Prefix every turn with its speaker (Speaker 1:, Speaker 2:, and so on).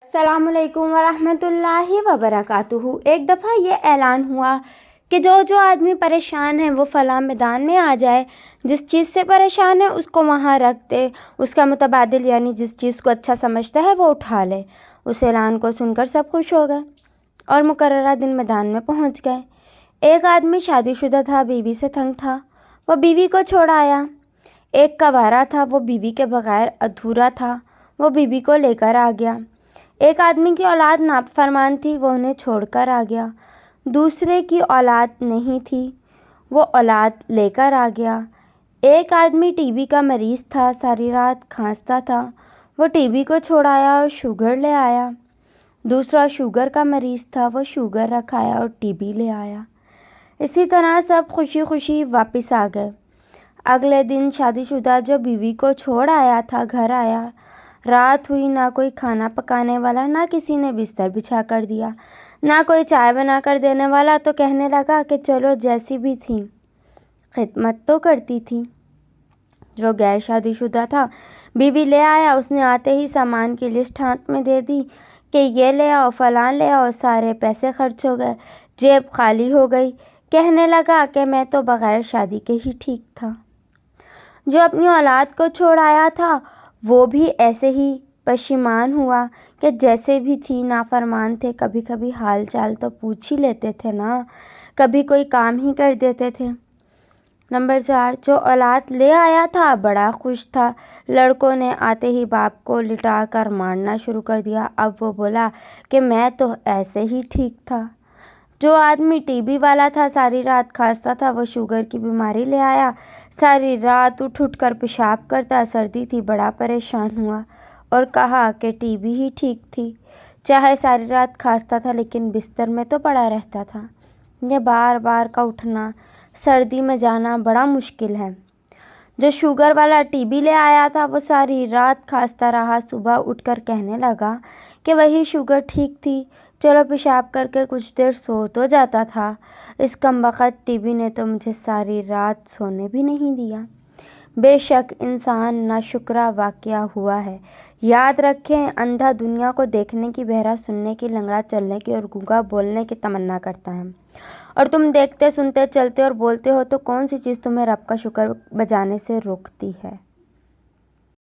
Speaker 1: अस्सलाम वालेकुम वरहमत ल्लाहि वबरकातुहू। एक दफ़ा ये ऐलान हुआ कि जो जो आदमी परेशान है वो फ़लाँ मैदान में आ जाए, जिस चीज़ से परेशान है उसको वहाँ रख दे, उसका मुतबादिल यानी जिस चीज़ को अच्छा समझता है वो उठा ले। उस ऐलान को सुनकर सब खुश हो गए और मुकर्ररा दिन मैदान में पहुँच गए। एक आदमी शादीशुदा था, बीवी से तंग था, वो बीवी को छोड़ आया। एक कवारा था, वो बीवी के बगैर अधूरा था, वो बीवी को लेकर आ गया। एक आदमी की औलाद नाफरमान थी, वो उन्हें छोड़कर आ गया। दूसरे की औलाद नहीं थी, वो औलाद लेकर आ गया। एक आदमी टीबी का मरीज़ था, सारी रात खांसता था, वो टीबी को छोड़ आया और शुगर ले आया। दूसरा शुगर का मरीज़ था, वो शुगर रखाया और टीबी ले आया। इसी तरह सब खुशी खुशी वापस आ गए। अगले दिन शादीशुदा जो बीवी को छोड़ आया था घर आया। रात हुई, ना कोई खाना पकाने वाला, ना किसी ने बिस्तर बिछा कर दिया, ना कोई चाय बना कर देने वाला। तो कहने लगा कि चलो जैसी भी थी खिदमत तो करती थी। जो गैर शादीशुदा था, बीवी ले आया, उसने आते ही सामान की लिस्ट हाथ में दे दी कि ये ले आओ, फलां ले आओ। सारे पैसे खर्च हो गए, जेब खाली हो गई। कहने लगा कि मैं तो बग़ैर शादी के ही ठीक था। जो अपनी औलाद को छोड़ आया था वो भी ऐसे ही परेशान हुआ कि जैसे भी थी नाफरमान थे। कभी कभी हाल चाल तो पूछ ही लेते थे ना, कभी कोई काम ही कर देते थे। नंबर 4, जो औलाद ले आया था बड़ा खुश था। लड़कों ने आते ही बाप को लिटा कर मारना शुरू कर दिया। अब वो बोला कि मैं तो ऐसे ही ठीक था। जो आदमी टीबी वाला था, सारी रात खांसता था, वो शुगर की बीमारी ले आया। सारी रात उठ उठ कर पेशाब करता, सर्दी थी, बड़ा परेशान हुआ और कहा कि टीबी ही ठीक थी। चाहे सारी रात खांसता था लेकिन बिस्तर में तो पड़ा रहता था। ये बार बार का उठना, सर्दी में जाना बड़ा मुश्किल है। जो शुगर वाला टीबी ले आया था वो सारी रात खांसता रहा। सुबह उठकर कहने लगा कि वही शुगर ठीक थी, चलो पेशाब करके कुछ देर सो तो जाता था। इस कमबख्त टीबी ने तो मुझे सारी रात सोने भी नहीं दिया। बेशक इंसान नाशुक्रा वाक़या हुआ है। याद रखें, अंधा दुनिया को देखने की, बहरा सुनने की, लंगड़ा चलने की और गूंगा बोलने की तमन्ना करता है। और तुम देखते सुनते चलते और बोलते हो तो कौन सी चीज़ तुम्हें रब का शुक्र बजाने से रोकती है?